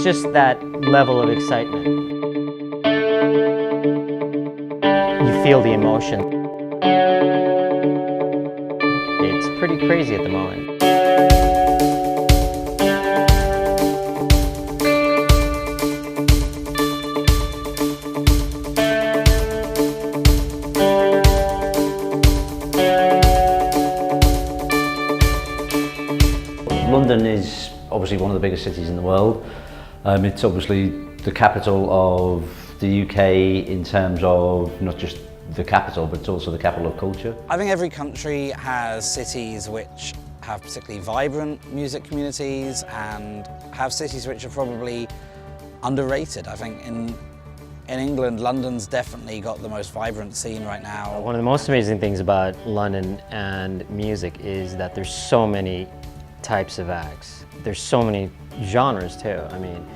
It's just that level of excitement. You feel the emotion. It's pretty crazy at the moment. London is obviously one of the biggest cities in the world. It's obviously the capital of the UK in terms of not just the capital, but it's also the capital of culture. I think every country has cities which have particularly vibrant music communities and have cities which are probably underrated. I think in England, London's definitely got the most vibrant scene right now. One of the most amazing things about London and music is that there's so many types of acts. There's so many genres too. I mean,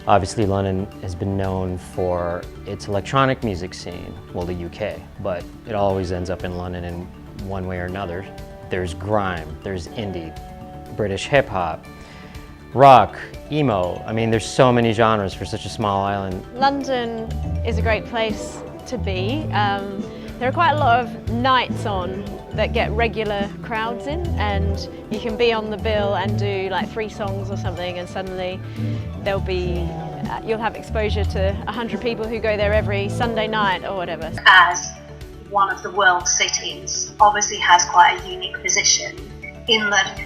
obviously London has been known for its electronic music scene, well, the UK, but it always ends up in London in one way or another. There's grime, there's indie, British hip hop, rock, emo. I mean, there's so many genres for such a small island. London is a great place to be. There are quite a lot of nights on that get regular crowds in, and you can be on the bill and do like 3 songs or something, and suddenly you'll have exposure to 100 people who go there every Sunday night or whatever. As one of the world cities, obviously has quite a unique position in that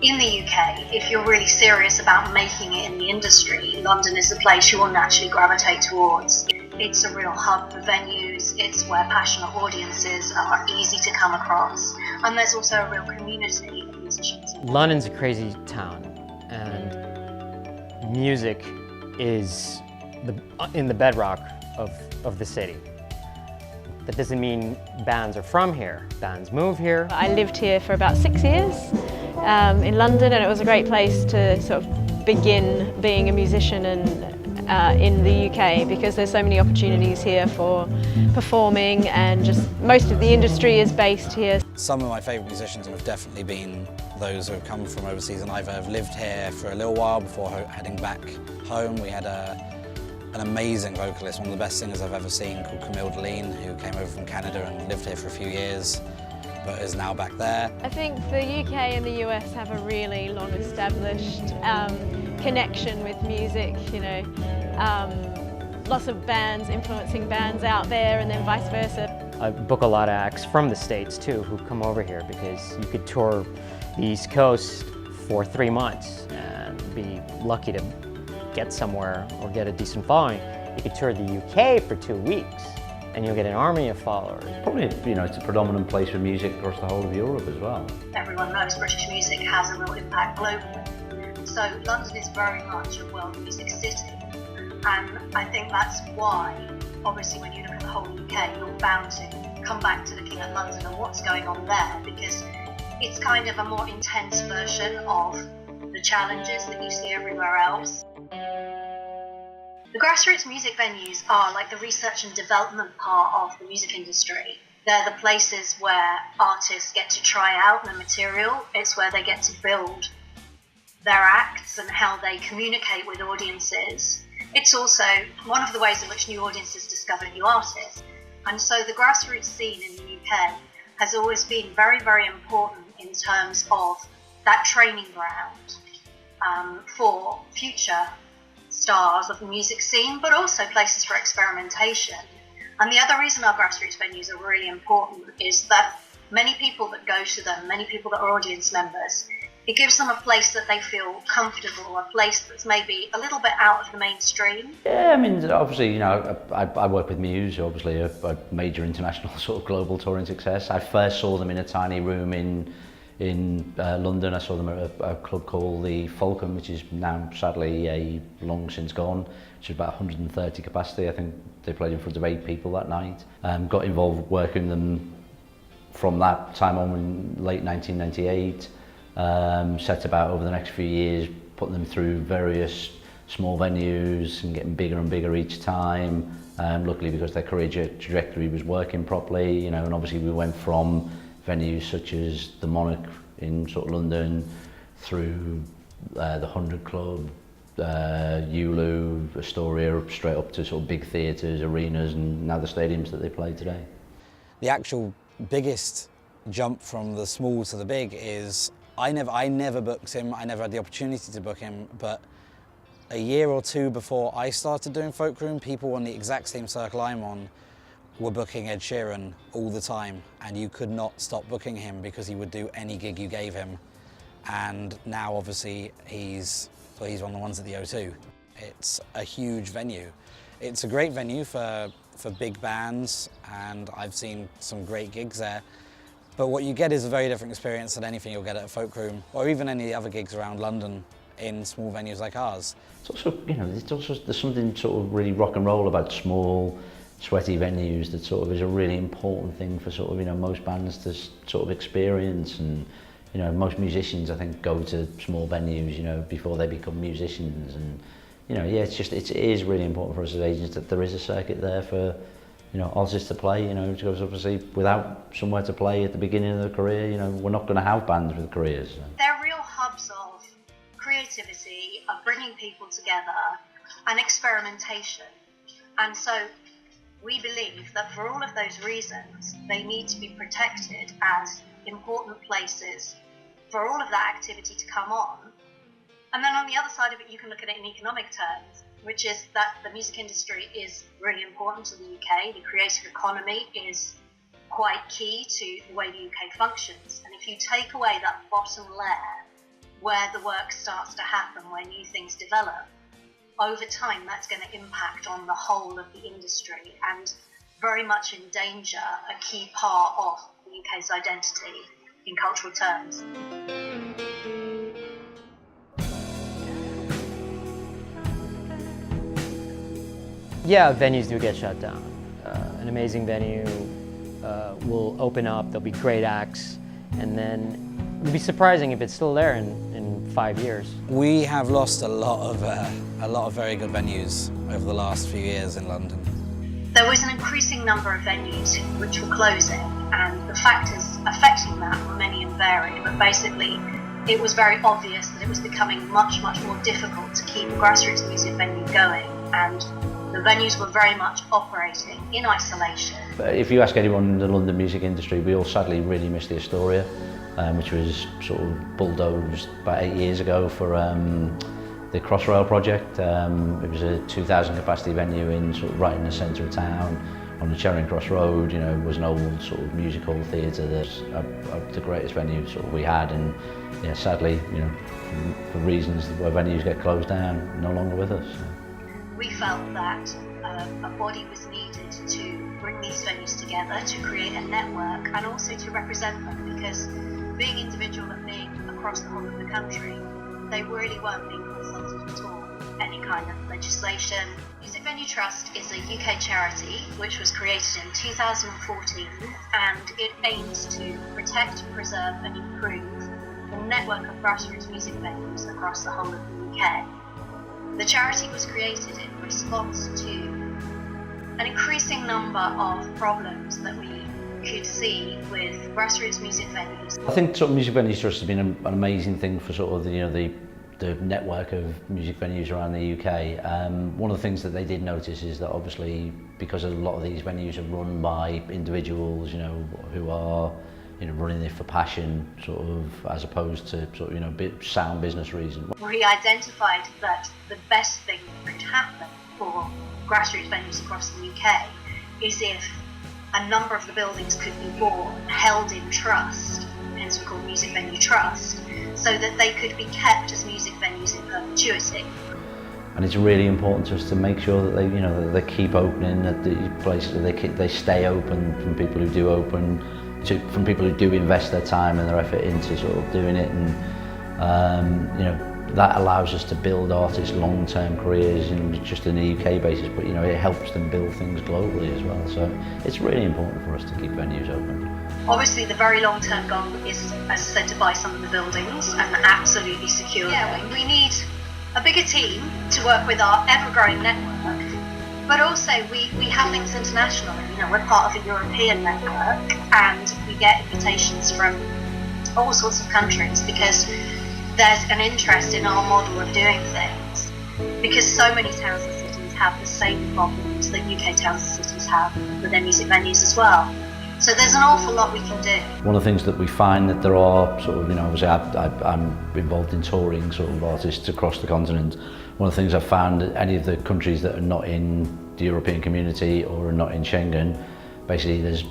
in the UK, if you're really serious about making it in the industry, London is the place you will naturally gravitate towards. It's a real hub for venues, it's where passionate audiences are easy to come across, and there's also a real community of musicians. London's a crazy town, and music is in the bedrock of the city. That doesn't mean bands are from here, bands move here. I lived here for about 6 years in London, and it was a great place to sort of begin being a musician in the UK, because there's so many opportunities here for performing, and just most of the industry is based here. Some of my favourite musicians have definitely been those who have come from overseas and either have lived here for a little while before heading back home. We had an amazing vocalist, one of the best singers I've ever seen, called Camille Deline, who came over from Canada and lived here for a few years, but is now back there. I think the UK and the US have a really long established connection with music, you know. Lots of bands influencing bands out there, and then vice versa. I book a lot of acts from the States too who come over here, because you could tour the East Coast for 3 months and be lucky to get somewhere or get a decent following. You could tour the UK for 2 weeks and you'll get an army of followers. Probably, you know, it's a predominant place for music across the whole of Europe as well. Everyone knows British music has a real impact globally. So London is very much a world music city. And I think that's why, obviously, when you look at the whole UK, you're bound to come back to looking at London and what's going on there, because it's kind of a more intense version of the challenges that you see everywhere else. The grassroots music venues are like the research and development part of the music industry. They're the places where artists get to try out their material. It's where they get to build their acts and how they communicate with audiences. It's also one of the ways in which new audiences discover new artists. And so the grassroots scene in the UK has always been very, very important in terms of that training ground for future stars of the music scene, but also places for experimentation. And the other reason our grassroots venues are really important is that many people that go to them, many people that are audience members, it gives them a place that they feel comfortable, a place that's maybe a little bit out of the mainstream. Yeah, I mean, obviously, you know, I work with Muse, obviously a major international sort of global touring success. I first saw them in a tiny room in London. I saw them at a club called the Fulcrum, which is now sadly long since gone, which is about 130 capacity. I think they played in front of 8 people that night. Got involved working them from that time on in late 1998. Set about over the next few years, putting them through various small venues and getting bigger and bigger each time. Luckily, because their career trajectory was working properly, you know, and obviously we went from venues such as the Monarch in sort of London through the 100 Club, Ulu, Astoria, straight up to sort of big theatres, arenas, and now the stadiums that they play today. The actual biggest jump from the small to the big is I never booked him, I never had the opportunity to book him, but a year or two before I started doing Folk Room, people on the exact same circle I'm on were booking Ed Sheeran all the time, and you could not stop booking him because he would do any gig you gave him. And now obviously he's one of the ones at the O2. It's a huge venue. It's a great venue for big bands, and I've seen some great gigs there. But what you get is a very different experience than anything you'll get at a Folk Room, or even any other gigs around London in small venues like ours. It's also, there's something sort of really rock and roll about small, sweaty venues that sort of is a really important thing for sort of, most bands to sort of experience. And, most musicians, I think, go to small venues, before they become musicians. And, it is really important for us as agents that there is a circuit there for, artists to play, because obviously without somewhere to play at the beginning of their career, we're not going to have bands with careers. They're real hubs of creativity, of bringing people together, and experimentation. And so we believe that for all of those reasons, they need to be protected as important places for all of that activity to come on. And then on the other side of it, you can look at it in economic terms, which is that the music industry is really important to the UK. The creative economy is quite key to the way the UK functions. And if you take away that bottom layer where the work starts to happen, where new things develop, over time that's going to impact on the whole of the industry and very much endanger a key part of the UK's identity in cultural terms. Yeah, venues do get shut down. An amazing venue will open up, there'll be great acts, and then it'll be surprising if it's still there in 5 years. We have lost a lot of very good venues over the last few years in London. There was an increasing number of venues which were closing, and the factors affecting that were many and varied, but basically it was very obvious that it was becoming much, much more difficult to keep a grassroots music venue going, and the venues were very much operating in isolation. If you ask anyone in the London music industry, we all sadly really miss the Astoria, which was sort of bulldozed about 8 years ago for the Crossrail project. It was a 2,000 capacity venue right in the centre of town on the Charing Cross Road. It was an old sort of music hall theatre that's the greatest venue sort of we had, and sadly, for reasons where venues get closed down, no longer with us. So. We felt that a body was needed to bring these venues together, to create a network, and also to represent them, because being individual and being across the whole of the country, they really weren't being consulted at all. Any kind of legislation. Music Venue Trust is a UK charity which was created in 2014, and it aims to protect, preserve and improve the network of grassroots music venues across the whole of the UK. The charity was created in response to an increasing number of problems that we could see with grassroots music venues. I think sort of Music Venues Trust has been an amazing thing for sort of the network of music venues around the UK. One of the things that they did notice is that obviously because a lot of these venues are run by individuals, who are running it for passion, sort of, as opposed to sort of sound business reason. We identified that the best thing that could happen for grassroots venues across the UK is if a number of the buildings could be bought, held in trust, hence we call Music Venue Trust, so that they could be kept as music venues in perpetuity. And it's really important to us to make sure that they, that they keep opening, that the places that they stay open from people who do open, from people who do invest their time and their effort into sort of doing it, and that allows us to build artists long-term careers, just in the UK basis, but it helps them build things globally as well. So it's really important for us to keep venues open. Obviously the very long-term goal is, as I said, to buy some of the buildings and absolutely secure them. We need a bigger team to work with our ever-growing network, but also we have links internationally. We're part of a European network, and we get invitations from all sorts of countries because there's an interest in our model of doing things. because so many towns and cities have the same problems that UK towns and cities have with their music venues as well. So there's an awful lot we can do. One of the things that we find that there are sort of, obviously I'm involved in touring sort of artists across the continent. One of the things I've found that any of the countries that are not in the European community or are not in Schengen, basically there's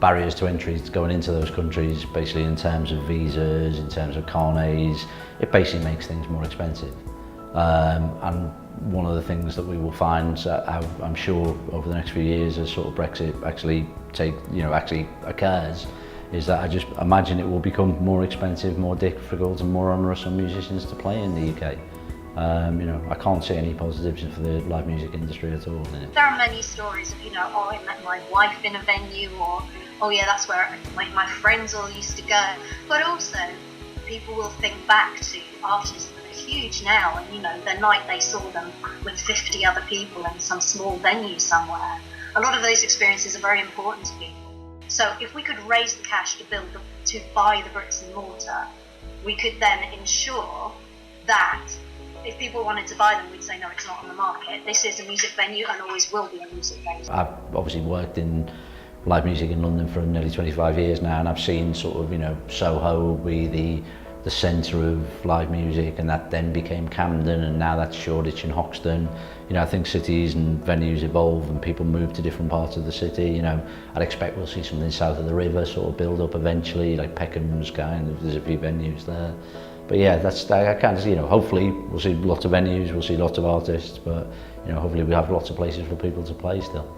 barriers to entry going into those countries, basically in terms of visas, in terms of carnets. It basically makes things more expensive. And one of the things that we will find, I'm sure over the next few years as sort of Brexit actually actually occurs, is that I just imagine it will become more expensive, more difficult and more onerous on musicians to play in the UK. I can't see any positives for the live music industry at all. There are many stories of, oh, I met my wife in a venue, or, oh yeah, that's where my friends all used to go. But also, people will think back to artists that are huge now, and the night they saw them with 50 other people in some small venue somewhere. A lot of those experiences are very important to people. So if we could raise the cash to buy the bricks and mortar, we could then ensure that if people wanted to buy them, we'd say, no, it's not on the market. This is a music venue and always will be a music venue. I've obviously worked in live music in London for nearly 25 years now, and I've seen sort of, Soho be the centre of live music, and that then became Camden, and now that's Shoreditch and Hoxton. I think cities and venues evolve and people move to different parts of the city. I'd expect we'll see something south of the river sort of build up eventually, like Peckham's there's a few venues there. But yeah, I can't see, hopefully we'll see lots of venues, we'll see lots of artists, but hopefully we have lots of places for people to play still.